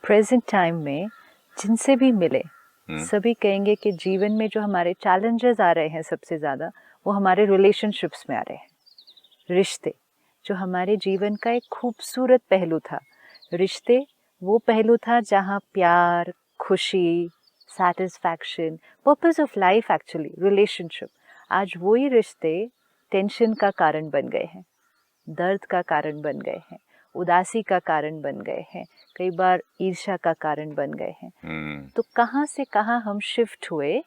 Present time में जिनसे भी मिले सभी कहेंगे कि जीवन में जो हमारे चैलेंजेस आ रहे हैं सबसे ज़्यादा वो हमारे रिलेशनशिप्स में आ रहे हैं। रिश्ते जो हमारे जीवन का एक खूबसूरत पहलू था, रिश्ते वो पहलू था जहाँ प्यार, खुशी, satisfaction, purpose of life actually relationship, आज वही रिश्ते टेंशन का कारण बन गए हैं, दर्द का कारण बन गए हैं, उदासी का कारण बन गए हैं, कई बार ईर्ष्या का कारण बन गए हैं। तो कहाँ से कहाँ हम शिफ्ट हुए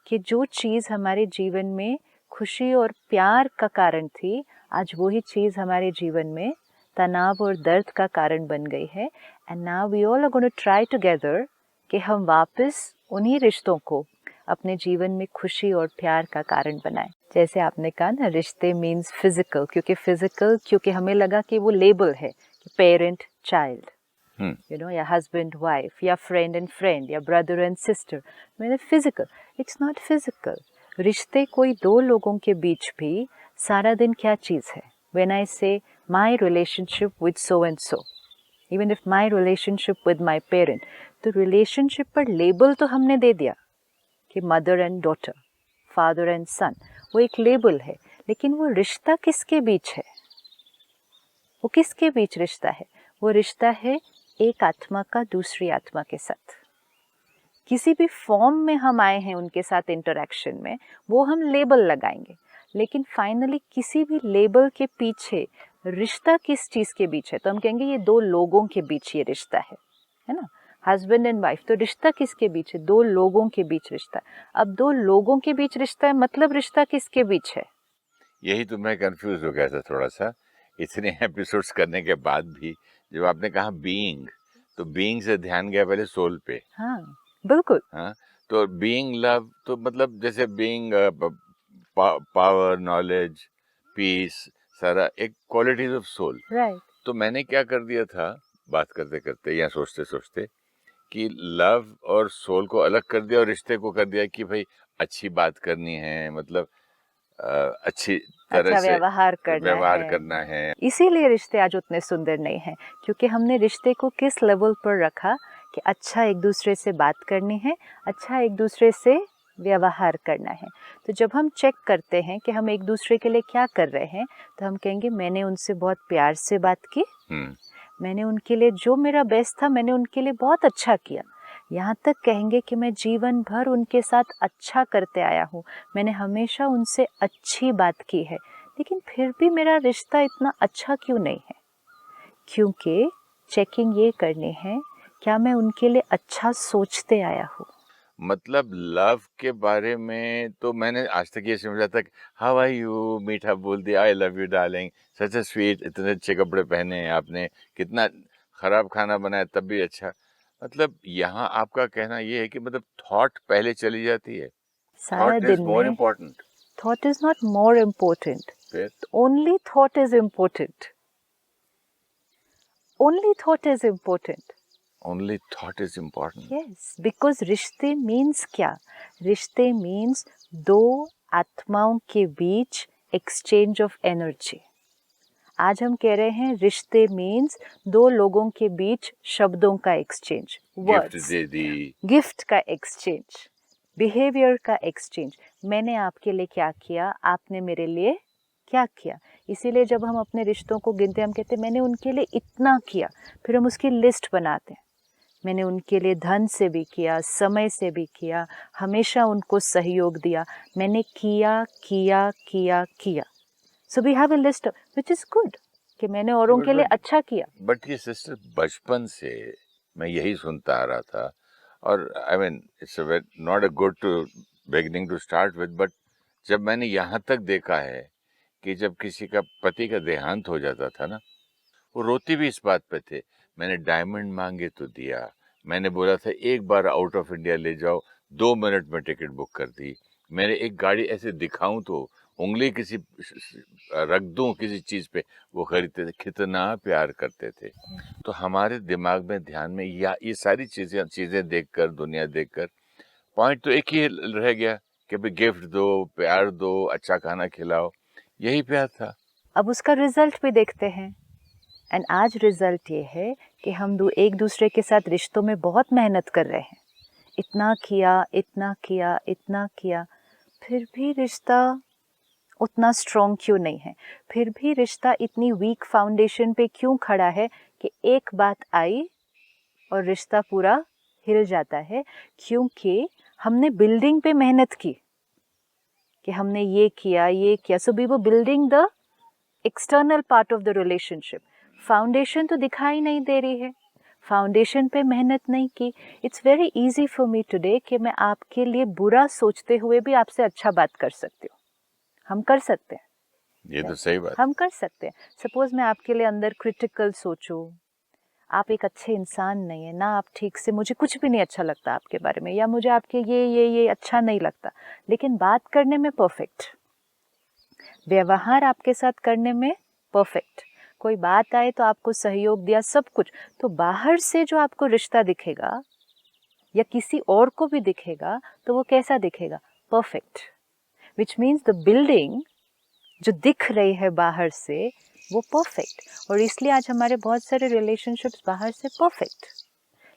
कि जो चीज़ हमारे जीवन में खुशी और प्यार का कारण थी, आज वही चीज़ हमारे जीवन में तनाव और दर्द का कारण बन गई है। And now we all are going to try together कि हम वापस उन्हीं रिश्तों को अपने जीवन में खुशी और प्यार का कारण बनाएं। जैसे आपने कहा ना, रिश्ते मीन्स फिजिकल, क्योंकि हमें लगा कि वो लेबल है कि पेरेंट चाइल्ड, यू नो, या हस्बैंड वाइफ, या फ्रेंड एंड फ्रेंड, या ब्रदर एंड सिस्टर, मैंने फिजिकल। It's not physical. रिश्ते कोई दो लोगों के बीच भी सारा दिन क्या चीज़ है। When I say my relationship with so and so, even if my relationship with my parent, तो रिलेशनशिप पर लेबल तो हमने दे दिया कि mother and daughter, father and son, वो एक लेबल है, लेकिन वो रिश्ता किसके बीच है? वो किसके बीच रिश्ता है? वो रिश्ता है एक आत्मा का दूसरी आत्मा के साथ। किसी भी फॉर्म में हम आए हैं उनके साथ इंटरेक्शन में, वो हम लेबल लगाएंगे, लेकिन फाइनली किसी भी लेबल के पीछे रिश्ता किस चीज़ के बीच है? तो हम कहेंगे ये दो लोगों के बीच ये रिश्ता है ना, हस्बैंड एंड वाइफ। तो रिश्ता किसके बीच है? दो लोगों के बीच रिश्ता। अब दो लोगों के बीच रिश्ता है, मतलब रिश्ता किसके बीच है? यही तो मैं कंफ्यूज हो गया था थोड़ा सा इतने एपिसोड्स करने के बाद भी। जब आपने कहा बीइंग, तो बीइंग से ध्यान गया पहले सोल पे। हाँ बिल्कुल। हाँ, तो बीइंग लव, तो मतलब जैसे बीइंग पावर, नॉलेज, पीस, सारा एक क्वालिटीज ऑफ सोल। राइट। तो मैंने क्या कर दिया था बात करते करते या सोचते सोचते कि लव और सोल को अलग कर दिया और रिश्ते को कर दिया कि भाई अच्छी बात करनी है, मतलब अच्छी तरह अच्छा से व्यवहार करना है। इसीलिए रिश्ते आज उतने सुंदर नहीं हैं, क्योंकि हमने रिश्ते को किस लेवल पर रखा कि अच्छा एक दूसरे से बात करनी है, अच्छा एक दूसरे से व्यवहार करना है। तो जब हम चेक करते हैं कि हम एक दूसरे के लिए क्या कर रहे हैं, तो हम कहेंगे मैंने उनसे बहुत प्यार से बात की, मैंने उनके लिए जो मेरा बेस्ट था मैंने उनके लिए बहुत अच्छा किया। यहाँ तक कहेंगे कि मैं जीवन भर उनके साथ अच्छा करते आया हूँ, मैंने हमेशा उनसे अच्छी बात की है, लेकिन फिर भी मेरा रिश्ता इतना अच्छा क्यों नहीं है? क्योंकि चेकिंग ये करनी है, क्या मैं उनके लिए अच्छा सोचते आया हूँ? मतलब लव के बारे में तो मैंने आज तक ये समझा था कि हाउ आर यू, मीठा बोल दिया, I love you darling, such A sweet, इतने अच्छे कपड़े पहने हैं आपने, कितना खराब खाना बनाया तब भी अच्छा। मतलब यहाँ आपका कहना ये है कि मतलब थॉट पहले चली जाती है, सारा थॉट इज दिन मोर में important. Thought is not more important, फिर only thought is important, only thought is important. Only thought is important. Yes, because रिश्ते मीन्स क्या? रिश्ते मीन्स दो आत्माओं के बीच एक्सचेंज ऑफ एनर्जी। आज हम कह रहे हैं रिश्ते मीन्स दो लोगों के बीच शब्दों का एक्सचेंज, गिफ्ट वर्ड्स, दे दी। गिफ्ट का एक्सचेंज, बिहेवियर का एक्सचेंज। मैंने आपके लिए क्या किया, आपने मेरे लिए क्या किया। इसीलिए जब हम अपने रिश्तों को गिनते हैं, हम कहते हैं मैंने उनके लिए इतना किया, फिर हम उसकी लिस्ट बनाते हैं। मैंने उनके लिए धन से भी किया, समय से भी किया, हमेशा उनको सहयोग दिया, मैंने किया किया किया किया। So we have a list which is good कि मैंने औरों के लिए अच्छा किया। बट ये सिस्टर बचपन से मैं यही सुनता आ रहा था, और I mean it's not a good to beginning to start with, but जब मैंने यहाँ तक देखा है कि जब किसी का पति का देहांत हो जाता था ना, वो रोती भी इस बात पे थे, मैंने डायमंड मांगे तो दिया, मैंने बोला था एक बार आउट ऑफ इंडिया ले जाओ, 2 मिनट में टिकट बुक कर दी, मैंने एक गाड़ी ऐसे दिखाऊं तो उंगली किसी रख दूं किसी चीज पे, वो खरीदते थे, कितना प्यार करते थे। तो हमारे दिमाग में, ध्यान में या ये सारी चीजें देखकर, दुनिया देखकर, पॉइंट तो एक ही रह गया कि भाई गिफ्ट दो, प्यार दो, अच्छा खाना खिलाओ, यही प्यार था। अब उसका रिजल्ट भी देखते हैं, एंड आज रिजल्ट ये है कि हम एक दूसरे के साथ रिश्तों में बहुत मेहनत कर रहे हैं, इतना किया इतना किया इतना किया, फिर भी रिश्ता उतना स्ट्रॉन्ग क्यों नहीं है, फिर भी रिश्ता इतनी वीक फाउंडेशन पे क्यों खड़ा है कि एक बात आई और रिश्ता पूरा हिल जाता है? क्योंकि हमने बिल्डिंग पे मेहनत की कि हमने ये किया, so we were building the external part of the relationship. Foundation तो दिखाई नहीं दे रही है, फाउंडेशन पे मेहनत नहीं की। It's very easy for me today कि मैं आपके लिए बुरा सोचते हुए भी आपसे अच्छा बात कर सकती हूँ। हम कर सकते हैं, ये तो सही बात। हम कर सकते हैं। सपोज मैं आपके लिए अंदर क्रिटिकल सोचूं, आप एक अच्छे इंसान नहीं है ना, आप ठीक से, मुझे कुछ भी नहीं अच्छा लगता आपके बारे में, या मुझे आपके ये अच्छा नहीं लगता, लेकिन बात करने में परफेक्ट, व्यवहार आपके साथ करने में परफेक्ट, कोई बात आए तो आपको सहयोग दिया, सब कुछ, तो बाहर से जो आपको रिश्ता दिखेगा या किसी और को भी दिखेगा तो वो कैसा दिखेगा? Perfect. Which means the building जो दिख रही है बाहर से वो परफेक्ट, और इसलिए आज हमारे बहुत सारे रिलेशनशिप्स बाहर से परफेक्ट,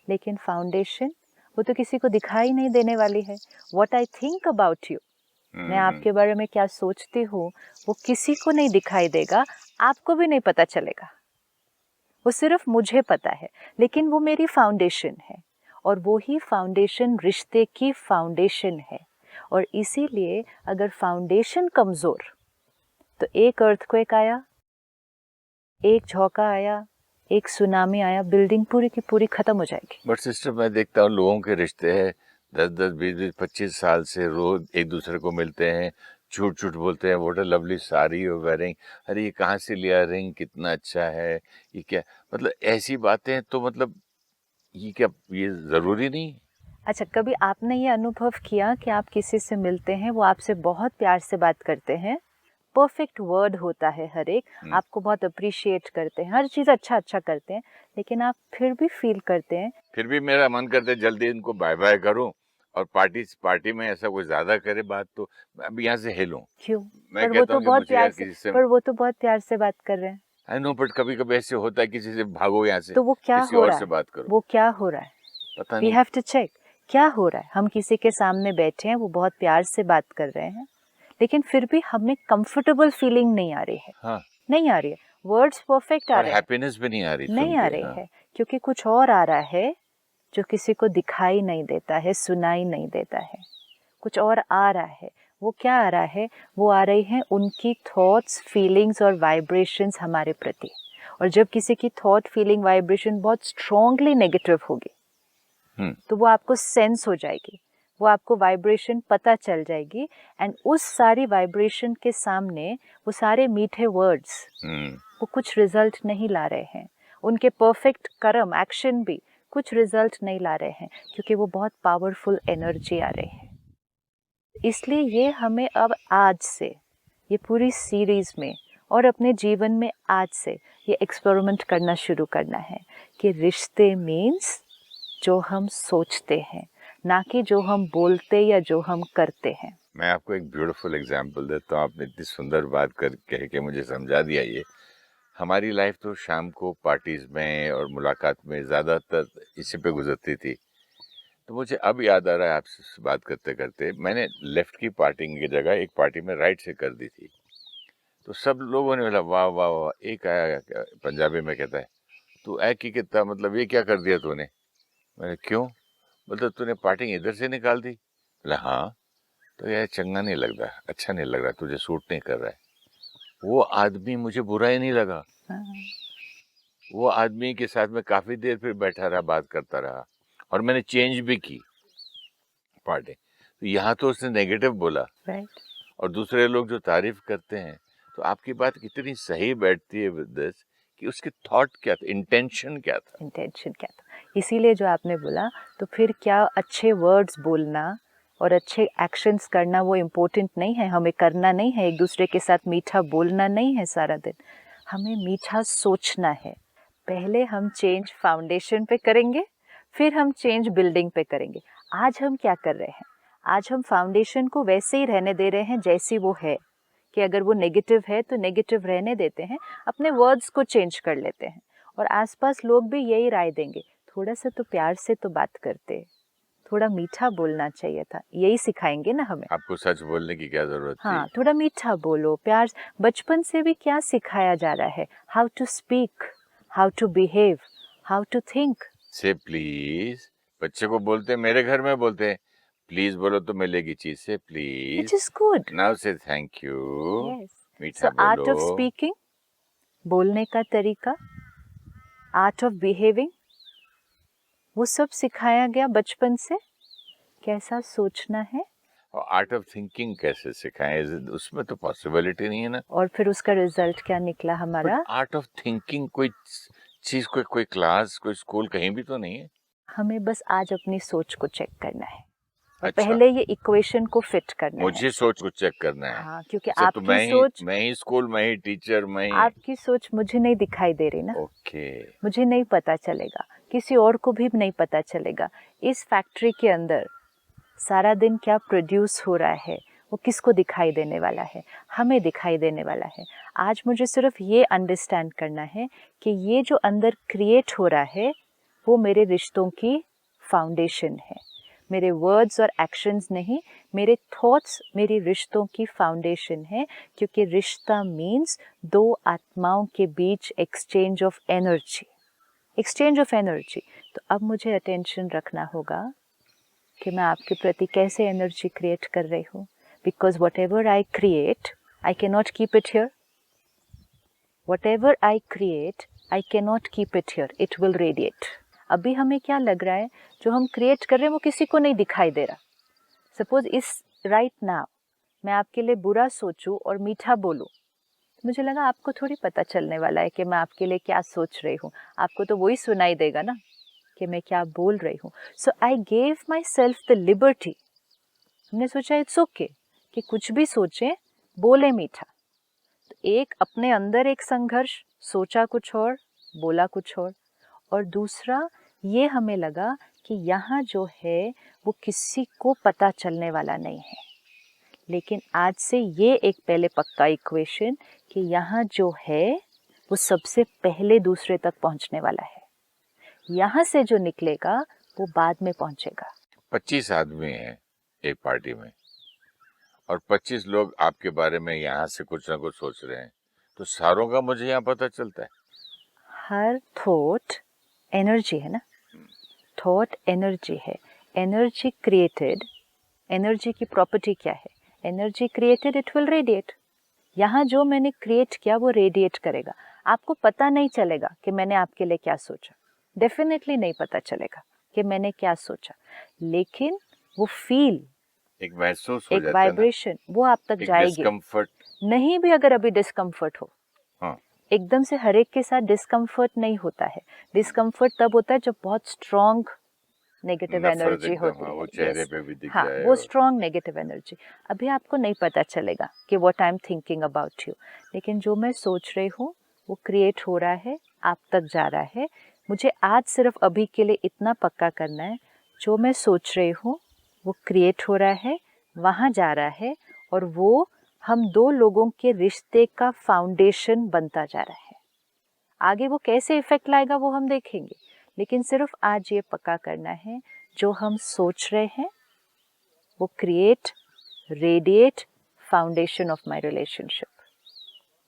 लेकिन फाउंडेशन वो तो किसी को दिखाई नहीं देने वाली है। What I think about you, मैं आपके बारे में क्या सोचती हूँ, वो किसी को नहीं दिखाई देगा, आपको भी नहीं पता चलेगा, वो सिर्फ मुझे पता है, लेकिन वो मेरी फाउंडेशन है, और वो ही फाउंडेशन रिश्ते की फाउंडेशन है। और इसीलिए अगर फाउंडेशन कमज़ोर, तो एक अर्थक्वेक आया, एक झोंका आया, एक सुनामी आया, बिल्डिंग पूरी की पूरी खत्म हो जाएगी। बट सिस्टर, मैं देखता हूँ लोगों के रिश्ते हैं 10-10, 20-20, 25 साल से रोज एक दूसरे को मिलते हैं, झूठ झूठ बोलते हैं, what a lovely sari you wearing, अरे ये कहाँ से लिया, रिंग कितना अच्छा है, ये क्या, मतलब ऐसी बातें, तो मतलब ये क्या, ये जरूरी नहीं? अच्छा, कभी आपने ये अनुभव किया कि आप किसी से मिलते हैं, वो आपसे बहुत प्यार से बात करते हैं, परफेक्ट वर्ड होता है हर एक, आपको बहुत अप्रिशिएट करते हैं, हर चीज़ अच्छा करते हैं, लेकिन आप फिर भी फील करते हैं, फिर भी मेरा मन करता है जल्दी इनको बाय बाय करूं, और पार्टी में ऐसा कुछ ज्यादा करे बात तो मैं अब यहाँ से हिलूं। क्यों? मैं पर वो कहता तो हूँ कि बहुत मुझे यार प्यार से, किसी से, पर वो तो बहुत प्यार से बात कर रहे हैं, आई नो, बट कभी कभी ऐसे होता है किसी से भागो यहाँ से, तो वो क्या किसी हो और रहा से है? बात करो। वो क्या हो रहा है? पता वी नहीं। हैव टू चेक क्या हो रहा है। हम किसी के सामने बैठे हैं, वो बहुत प्यार से बात कर रहे हैं, लेकिन फिर भी हमें कंफर्टेबल फीलिंग नहीं आ रही है, हाँ, नहीं आ रही है, वर्ड्स परफेक्ट आ और रहे हैं, हैप्पीनेस भी नहीं आ रही नहीं सुन आ के। रही हाँ, है, क्योंकि कुछ और आ रहा है जो किसी को दिखाई नहीं देता है, सुनाई नहीं देता है, कुछ और आ रहा है। वो क्या आ रहा है? वो आ रही हैं उनकी थॉट्स, फीलिंग्स और वाइब्रेशंस हमारे प्रति, और जब किसी की थॉट, फीलिंग, वाइब्रेशन बहुत स्ट्रांगली नेगेटिव होगी तो वो आपको सेंस हो जाएगी, वो आपको वाइब्रेशन पता चल जाएगी, एंड उस सारी वाइब्रेशन के सामने वो सारे मीठे वर्ड्स वो कुछ रिजल्ट नहीं ला रहे हैं, उनके परफेक्ट कर्म, एक्शन भी कुछ रिजल्ट नहीं ला रहे हैं, क्योंकि वो बहुत पावरफुल एनर्जी आ रही है। इसलिए ये हमें अब आज से, ये पूरी सीरीज में और अपने जीवन में आज से ये एक्सपेरिमेंट करना शुरू करना है कि रिश्ते मीन्स जो हम सोचते हैं, ना कि जो हम बोलते या जो हम करते हैं। मैं आपको एक ब्यूटीफुल एग्जांपल देता हूँ। आपने इतनी सुंदर बात कह के मुझे समझा दिया। ये हमारी लाइफ तो शाम को पार्टीज में और मुलाकात में ज़्यादातर इसी पे गुजरती थी। तो मुझे अब याद आ रहा है आपसे बात करते करते, मैंने लेफ्ट की पार्टी की जगह एक पार्टी में राइट से कर दी थी। तो सब लोगों ने बोला वाह वाह वाह, एक आया पंजाबी में कहता है, तू ऐ की कितना, मतलब ये क्या कर दिया तूने? मैंने क्यों? मतलब तूने पार्टी इधर से निकाल दी? बोला हाँ। तो यार चंगा नहीं लग रहा, अच्छा नहीं लग रहा, तुझे सूट नहीं कर रहा है। वो आदमी मुझे बुरा ही नहीं लगा। वो आदमी के साथ मैं काफी देर फिर बैठा रहा, बात करता रहा, और मैंने चेंज भी की पार्टी। तो यहाँ तो उसने नेगेटिव बोला, राइट। और दूसरे लोग जो तारीफ करते हैं, तो आपकी बात कितनी सही बैठती है विद दिस कि उसकी थॉट क्या था, इंटेंशन क्या था। इंटेंशन क्या था? इसीलिए जो आपने बोला, तो फिर क्या अच्छे वर्ड्स बोलना और अच्छे एक्शंस करना वो इम्पोर्टेंट नहीं है? हमें करना नहीं है, एक दूसरे के साथ मीठा बोलना नहीं है सारा दिन, हमें मीठा सोचना है। पहले हम चेंज फाउंडेशन पे करेंगे, फिर हम चेंज बिल्डिंग पे करेंगे। आज हम क्या कर रहे हैं? आज हम फाउंडेशन को वैसे ही रहने दे रहे हैं जैसी वो है, कि अगर वो नेगेटिव है तो नेगेटिव रहने देते हैं, अपने वर्ड्स को चेंज कर लेते हैं, और आसपास लोग भी यही राय देंगे, थोड़ा सा तो प्यार से तो बात करते, थोड़ा मीठा बोलना चाहिए था, यही सिखाएंगे ना हमें। आपको सच बोलने की क्या जरूरत थी? हाँ, थोड़ा मीठा बोलो, प्यार। बचपन से भी क्या सिखाया जा रहा है? How to speak, how to behave, how to think. Say please, बच्चे को बोलते, मेरे घर में बोलते हैं प्लीज बोलो तो मिलेगी चीज, से please, which is good. Now से थैंक यू, यस, मीठा सो आर्ट ऑफ बोलो। स्पीकिंग, बोलने का तरीका, आर्ट ऑफ बिहेविंग, वो सब सिखाया गया बचपन से। कैसा सोचना है, और आर्ट ऑफ थिंकिंग कैसे सिखाएं? उसमें तो पॉसिबिलिटी नहीं है ना। और फिर उसका रिजल्ट क्या निकला बट हमारा। आर्ट ऑफ थिंकिंग कोई चीज, कोई क्लास, कोई स्कूल कहीं भी तो नहीं है। हमें बस आज अपनी सोच को चेक करना है, और अच्छा, पहले ये इक्वेशन को फिट करना है। मुझे सोच को चेक करना है। हाँ, क्योंकि अच्छा, तो आपकी मैं ही स्कूल, मैं ही टीचर, मैं ही। आपकी सोच मुझे नहीं दिखाई दे रही ना, ओके। मुझे नहीं पता चलेगा, किसी और को भी नहीं पता चलेगा। इस फैक्ट्री के अंदर सारा दिन क्या प्रोड्यूस हो रहा है, वो किसको दिखाई देने वाला है? हमें दिखाई देने वाला है। आज मुझे सिर्फ ये अंडरस्टैंड करना है कि ये जो अंदर क्रिएट हो रहा है वो मेरे रिश्तों की फाउंडेशन है, मेरे वर्ड्स और एक्शंस नहीं, मेरे थॉट्स मेरी रिश्तों की फाउंडेशन है। क्योंकि रिश्ता मीन्स दो आत्माओं के बीच exchange of energy, exchange of energy. तो अब मुझे अटेंशन रखना होगा कि मैं आपके प्रति कैसे एनर्जी क्रिएट कर रही हूँ। Because what ever I create I can not keep it here, what ever I create I can not keep it here, it will radiate. अभी हमें क्या लग रहा है, जो हम क्रिएट कर रहे हैं वो किसी को नहीं दिखाई दे रहा। सपोज इस राइट नाउ मैं आपके लिए बुरा सोचूं और मीठा बोलूं, मुझे लगा आपको थोड़ी पता चलने वाला है कि मैं आपके लिए क्या सोच रही हूँ, आपको तो वही सुनाई देगा ना कि मैं क्या बोल रही हूँ। So I gave myself the liberty, हमने सोचा इट्स ओके कि कुछ भी सोचे, बोले मीठा। तो एक अपने अंदर एक संघर्ष, सोचा कुछ और, बोला कुछ और दूसरा ये हमें लगा कि यहाँ जो है वो किसी को पता चलने वाला नहीं है। लेकिन आज से ये एक पहले पक्का इक्वेशन कि यहाँ जो है वो सबसे पहले दूसरे तक पहुँचने वाला है, यहाँ से जो निकलेगा वो बाद में पहुँचेगा। 25 आदमी हैं एक पार्टी में, और 25 लोग आपके बारे में यहाँ से कुछ ना कुछ सोच रहे हैं, तो सारों का मुझे यहाँ पता चलता है। हर थॉट एनर्जी है ना, थॉट एनर्जी है, एनर्जी क्रिएटेड, एनर्जी की प्रॉपर्टी क्या है? Energy created it will radiate. यहाँ जो मैंने क्रिएट किया वो रेडिएट करेगा। आपको पता नहीं चलेगा कि मैंने आपके लिए क्या सोचा, डेफिनेटली नहीं पता चलेगा कि मैंने क्या सोचा, लेकिन वो फील, एक महसूस हो एक जाता है ना, वाइब्रेशन वो आप तक एक जाएगी। डिस्कम्फर्ट। नहीं भी अगर अभी डिस्कम्फर्ट हो, हाँ, एकदम से हर एक के साथ डिस्कम्फर्ट नहीं होता है। डिस्कम्फर्ट तब होता है जब बहुत स्ट्रॉन्ग नेगेटिव नफरत एनर्जी एकदम, होती हाँ, है। वो चेहरे Yes. पे भी दिख हाँ, जाए। वो और स्ट्रॉन्ग नेगेटिव एनर्जी अभी आपको नहीं पता चलेगा कि what I am thinking about you, लेकिन जो मैं सोच रही हूँ वो क्रिएट हो रहा है, आप तक जा रहा है। मुझे आज सिर्फ अभी के लिए इतना पक्का करना है, जो मैं सोच रही हूँ वो क्रिएट हो रहा है, वहाँ जा रहा है, और वो हम दो लोगों के रिश्ते का फाउंडेशन बनता जा रहा है। आगे वो कैसे इफेक्ट लाएगा वो हम देखेंगे, लेकिन सिर्फ आज ये पक्का करना है, जो हम सोच रहे हैं वो create, radiate, foundation of my relationship,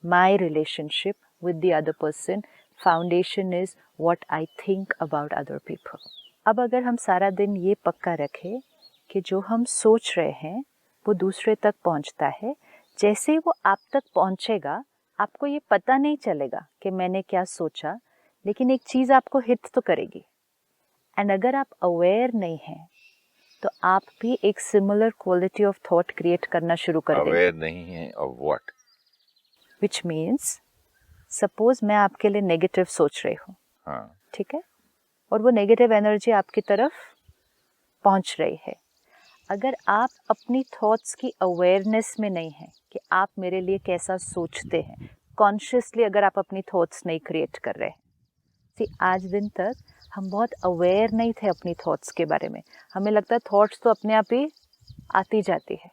my relationship with the other person, foundation is what I think about other people. अब अगर हम सारा दिन ये पक्का रखें कि जो हम सोच रहे हैं वो दूसरे तक पहुंचता है, जैसे ही वो आप तक पहुंचेगा आपको ये पता नहीं चलेगा कि मैंने क्या सोचा, लेकिन एक चीज़ आपको हिट तो करेगी। एंड अगर आप अवेयर नहीं हैं तो आप भी एक similar quality of thought create करना शुरू कर देंगे। अवेयर नहीं है of what? Which means suppose मैं आपके लिए नेगेटिव सोच रही हूँ, हाँ, ठीक है, और वो नेगेटिव एनर्जी आपकी तरफ पहुँच रही है। अगर आप अपनी थॉट्स की अवेयरनेस में नहीं हैं कि आप मेरे लिए कैसा सोचते हैं, कॉन्शियसली अगर आप अपनी थॉट्स नहीं क्रिएट कर रहे हैं, आज दिन तक हम बहुत अवेयर नहीं थे अपनी थॉट्स के बारे में। हमें लगता है थॉट्स तो अपने आप ही आती जाती है,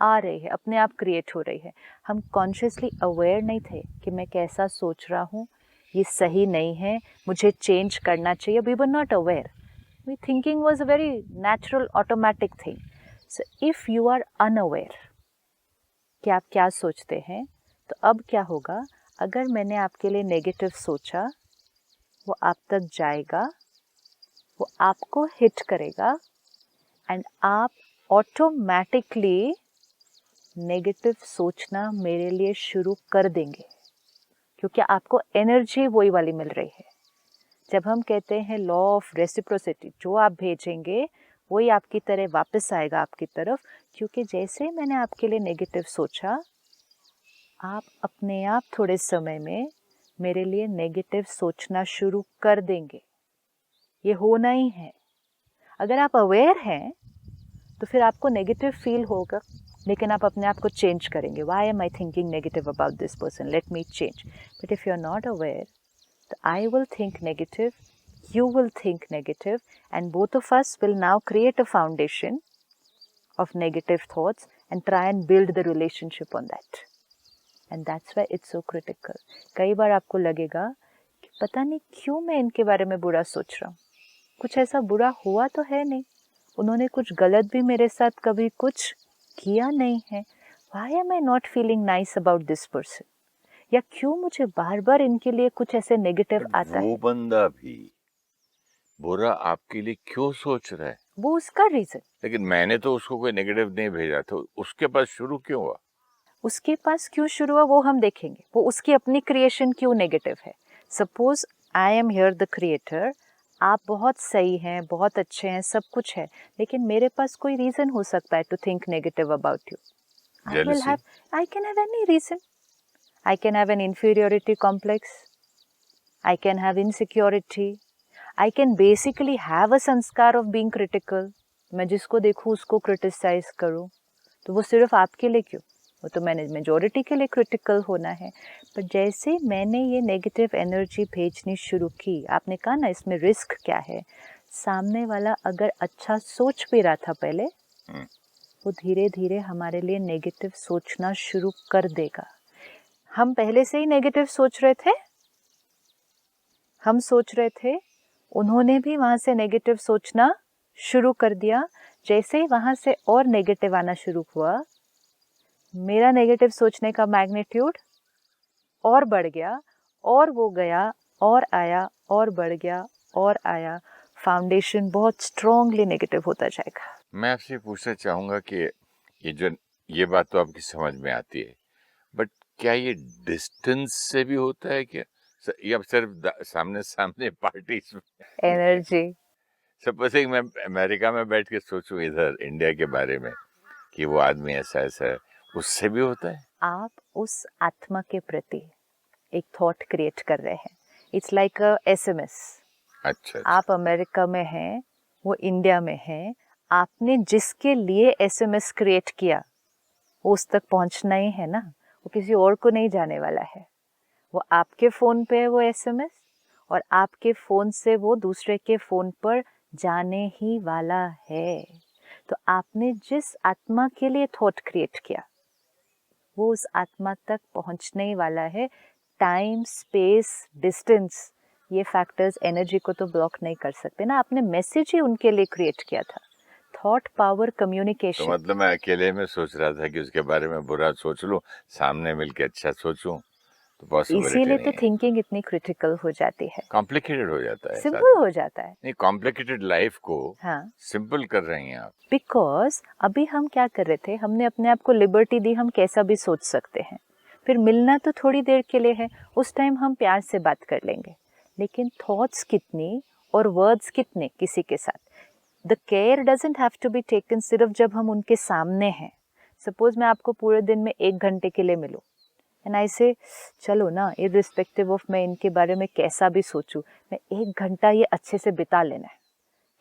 आ रही है, अपने आप क्रिएट हो रही है। हम कॉन्शियसली अवेयर नहीं थे कि मैं कैसा सोच रहा हूँ, ये सही नहीं है, मुझे चेंज करना चाहिए. We were not aware. We thinking was a very natural automatic thing. So if you are unaware कि आप क्या सोचते हैं, तो अब क्या होगा, अगर मैंने आपके लिए नेगेटिव सोचा, वो आप तक जाएगा, वो आपको हिट करेगा एंड आप ऑटोमेटिकली नेगेटिव सोचना मेरे लिए शुरू कर देंगे, क्योंकि आपको एनर्जी वही वाली मिल रही है. जब हम कहते हैं लॉ ऑफ रेसिप्रोसिटी, जो आप भेजेंगे वही आपकी तरह वापस आएगा आपकी तरफ, क्योंकि जैसे ही मैंने आपके लिए नेगेटिव सोचा, आप अपने आप थोड़े समय में मेरे लिए नेगेटिव सोचना शुरू कर देंगे. ये होना ही है. अगर आप अवेयर हैं तो फिर आपको नेगेटिव फील होगा, लेकिन आप अपने आप को चेंज करेंगे. Why am I thinking negative about this person, let me change. But if you are not aware, तो I will think negative, you will think negative, and both of us will now create a foundation of negative thoughts and try and build the relationship on that. And that's why it's so critical. कई बार आपको लगेगा कि पता नहीं क्यों मैं इनके बारे में बुरा सोच रहा हूँ. कुछ ऐसा बुरा हुआ तो है नहीं, उन्होंने कुछ गलत भी मेरे साथ कभी कुछ किया नहीं है. Why am I not feeling nice about this person? या क्यों मुझे बार बार इनके लिए कुछ ऐसे नेगेटिव आता है. वो बंदा भी बुरा आपके लिए क्यों सोच रहा है? वो उसका रीजन. लेकिन मैंने तो उसको कोई नेगेटिव नहीं भेजा, तो उसके पास शुरू क्यों हुआ? उसके पास क्यों शुरू हुआ वो हम देखेंगे. वो उसकी अपनी क्रिएशन क्यों नेगेटिव है. Suppose I am here the creator, आप बहुत सही हैं, बहुत अच्छे हैं, सब कुछ है, लेकिन मेरे पास कोई रीजन हो सकता है to think negative about you. I can have any reason. I can have an inferiority complex, I can have insecurity, I can basically have a sanskar of being critical. मैं जिसको देखूँ उसको क्रिटिसाइज करूँ, तो वो सिर्फ आपके लिए क्यों, वो तो मैंने मेजॉरिटी के लिए क्रिटिकल होना है. पर जैसे मैंने ये नेगेटिव एनर्जी भेजनी शुरू की, आपने कहा ना इसमें रिस्क क्या है, सामने वाला अगर अच्छा सोच भी रहा था पहले, वो धीरे धीरे हमारे लिए नेगेटिव सोचना शुरू कर देगा. हम पहले से ही नेगेटिव सोच रहे थे, हम सोच रहे थे, उन्होंने भी वहाँ से नेगेटिव सोचना शुरू कर दिया. जैसे ही वहाँ से और नेगेटिव आना शुरू हुआ, मेरा नेगेटिव सोचने का मैग्नीट्यूड और बढ़ गया, और वो गया और आया और बढ़ गया और आया. फाउंडेशन बहुत स्ट्रॉन्गली नेगेटिव होता जाएगा. मैं आपसे पूछना चाहूँगा कि ये बात तो आपकी समझ में आती है, बट क्या ये डिस्टेंस से भी होता है क्या, या सिर्फ सामने सामने पार्टीज में? एनर्जी. सपोज मैं अमेरिका में बैठ के सोचूं इधर इंडिया के बारे में कि वो आदमी ऐसा ऐसा है, उससे भी होता है? आप उस आत्मा के प्रति एक थॉट क्रिएट कर रहे हैं. It's like a SMS. अच्छा. आप अमेरिका में हैं, वो इंडिया में है, आपने जिसके लिए SMS क्रिएट किया वो उस तक पहुंचना ही है ना, वो किसी और को नहीं जाने वाला है. वो आपके फ़ोन पे है वो SMS, और आपके फ़ोन से वो दूसरे के फ़ोन पर जाने ही वाला है. तो आपने जिस आत्मा के लिए थॉट क्रिएट किया, वो उस आत्मा तक पहुंचने ही वाला है. टाइम, स्पेस, डिस्टेंस, ये फैक्टर्स एनर्जी को तो ब्लॉक नहीं कर सकते ना. आपने मैसेज ही उनके लिए क्रिएट किया था. Thought power, communication. तो मतलब मैं अकेले में सोच रहा था कि उसके बारे में बुरा सोच लूं, सामने मिलके अच्छा सोचूं, तो पॉसिबिलिटी इसीलिए नहीं तो है. थिंकिंग इतनी क्रिटिकल हो जाती है. कॉम्प्लिकेटेड हो जाता है. सिंपल हो जाता है. नहीं, कॉम्प्लिकेटेड लाइफ को हाँ, सिंपल कर रही हैं आप. बिकॉज अभी हम क्या कर रहे थे, हमने अपने आप को लिबर्टी दी, हम कैसा भी सोच सकते हैं. फिर मिलना तो थोड़ी देर के लिए है, उस टाइम हम प्यार से बात कर लेंगे, लेकिन थॉट्स कितनी और वर्ड्स कितने किसी के साथ. The care doesn't have to be taken सिर्फ जब हम उनके सामने हैं. सपोज मैं आपको पूरे दिन में 1 घंटे के लिए मिलूं एंड आई से चलो ना, इररिस्पेक्टिव ऑफ मैं इनके बारे में कैसा भी सोचूं, मैं 1 घंटा ये अच्छे से बिता लेना है,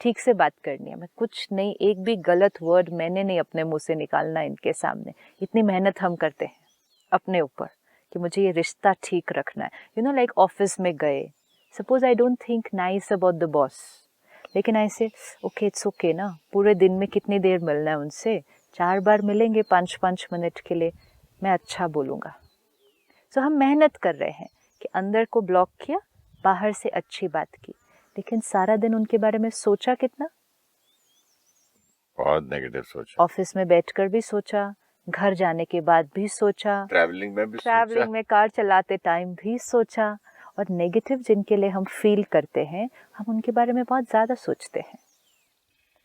ठीक से बात करनी है, मैं कुछ नहीं, एक भी गलत वर्ड मैंने नहीं अपने मुंह से निकालना इनके सामने. इतनी मेहनत हम करते हैं अपने ऊपर कि मुझे ये रिश्ता ठीक रखना है. यू नो, लाइक ऑफिस में गए, suppose I don't think nice about the boss, लेकिन ऐसे ओके इट्स ओके ना, पूरे दिन में कितनी देर मिलना है उनसे, 4 बार मिलेंगे 5-5 मिनट के लिए, मैं अच्छा बोलूँगा. सो हम मेहनत कर रहे हैं कि अंदर को ब्लॉक किया, बाहर से अच्छी बात की, लेकिन सारा दिन उनके बारे में सोचा कितना? बहुत नेगेटिव सोचा। ऑफिस में बैठकर भी सोचा, घर जाने के बाद भी सोचा, ट्रैवलिंग में भी ट्रैवलिंग में कार चलाते टाइम भी सोचा। और नेगेटिव जिनके लिए हम फील करते हैं, हम उनके बारे में बहुत ज़्यादा सोचते हैं,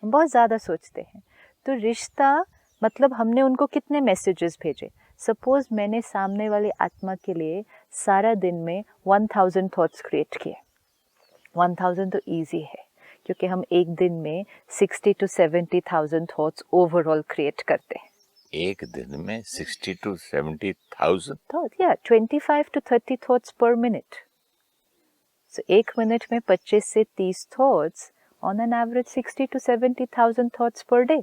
हम बहुत ज़्यादा सोचते हैं। तो रिश्ता मतलब हमने उनको कितने मैसेजेस भेजे। सपोज मैंने सामने वाली आत्मा के लिए सारा दिन में 1000 थॉट्स क्रिएट किए। 1000 तो इजी है, क्योंकि हम एक दिन में 60 to 70,000 थॉट्स ओवरऑल क्रिएट करते हैं। एक दिन में 60 to 70,000 थॉट, या 25 to 30 थॉट्स पर मिनट। सो एक मिनट में 25 से 30 thoughts, on an average 60 to 70,000 thoughts per day.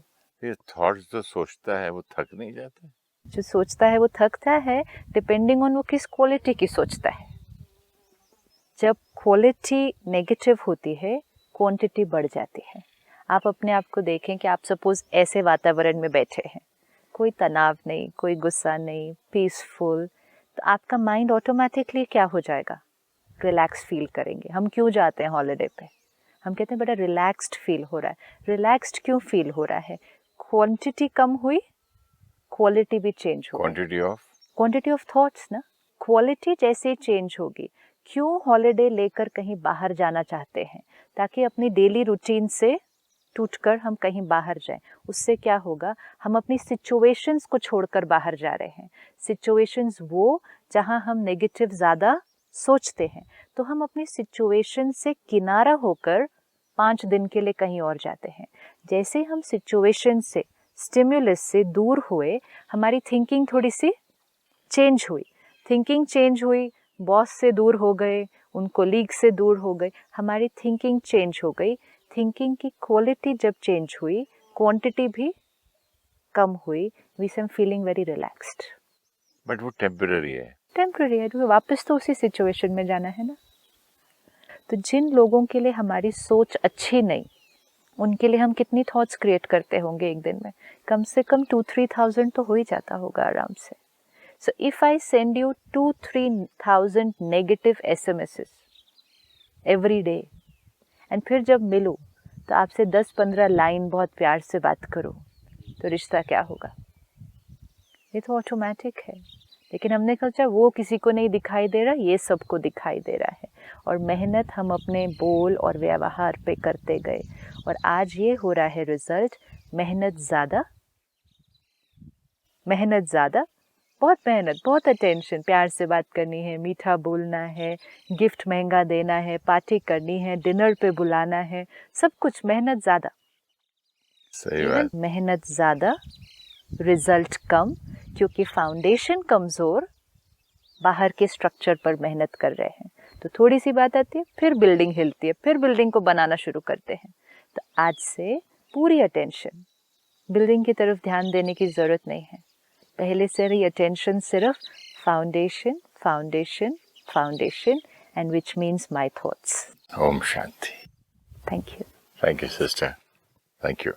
ये थॉट्स जो सोचता है वो थक नहीं जाता? जो सोचता है वो थकता है, डिपेंडिंग ऑन वो किस क्वालिटी की सोचता है। जब क्वालिटी नेगेटिव होती है, क्वांटिटी बढ़ जाती है। आप अपने आप को देखें कि आप सपोज ऐसे वातावरण में बैठे हैं, कोई तनाव नहीं, कोई गुस्सा नहीं, पीसफुल, तो आपका माइंड ऑटोमेटिकली क्या हो जाएगा? रिलैक्स फील करेंगे। हम क्यों जाते हैं हॉलिडे पे? हम कहते हैं बड़ा रिलैक्स्ड फील हो रहा है। रिलैक्स्ड क्यों फील हो रहा है? क्वांटिटी कम हुई, क्वालिटी भी चेंज हो गई। क्वांटिटी ऑफ थॉट्स ना, क्वालिटी जैसे चेंज होगी। क्यों हॉलिडे लेकर कहीं बाहर जाना चाहते हैं? ताकि अपनी डेली रूटीन से टूटकर हम कहीं बाहर जाएं। उससे क्या होगा? हम अपनी सिचुएशंस को छोड़कर बाहर जा रहे हैं। सिचुएशंस वो जहां हम नेगेटिव ज़्यादा सोचते हैं, तो हम अपनी सिचुएशन से किनारा होकर 5 दिन के लिए कहीं और जाते हैं। जैसे हम सिचुएशन से, स्टिम्युलस से दूर हुए, हमारी थिंकिंग थोड़ी सी चेंज हुई। थिंकिंग चेंज हुई, बॉस से दूर हो गए, उन कोलीग से दूर हो गए, हमारी थिंकिंग चेंज हो गई। थिंकिंग की क्वालिटी जब चेंज हुई, क्वांटिटी भी कम हुई, V am feeling very relaxed. But वो टेम्पररी है। टेम्पररी है, तो वापस तो उसी सिचुएशन में जाना है ना। तो जिन लोगों के लिए हमारी सोच अच्छी नहीं, उनके लिए हम कितनी थॉट्स क्रिएट करते होंगे एक दिन में? कम से कम 2-3,000 तो हो ही जाता होगा आराम से। So if I send you 2-3,000 negative SMSs every day, and फिर जब मिलूं तो आपसे 10-15 लाइन बहुत प्यार से बात करूं, तो रिश्ता क्या होगा? ये तो ऑटोमेटिक है। लेकिन हमने सोचा वो किसी को नहीं दिखाई दे रहा, ये सबको दिखाई दे रहा है। और मेहनत हम अपने बोल और व्यवहार पे करते गए, और आज ये हो रहा है रिजल्ट। मेहनत ज़्यादा, बहुत मेहनत, बहुत अटेंशन, प्यार से बात करनी है, मीठा बोलना है, गिफ्ट महंगा देना है, पार्टी करनी है, डिनर पे बुलाना है, सब कुछ मेहनत ज़्यादा। सही बात। मेहनत ज़्यादा, रिजल्ट कम, क्योंकि फाउंडेशन कमज़ोर, बाहर के स्ट्रक्चर पर मेहनत कर रहे हैं। तो थोड़ी सी बात आती है, फिर बिल्डिंग हिलती है, फिर बिल्डिंग को बनाना शुरू करते हैं। तो आज से पूरी अटेंशन बिल्डिंग की तरफ ध्यान देने की ज़रूरत नहीं है। पहले से ही अटेंशन सिर्फ foundation, foundation, foundation, and which means my thoughts. ओम शांति। Thank you. Thank you sister, thank you.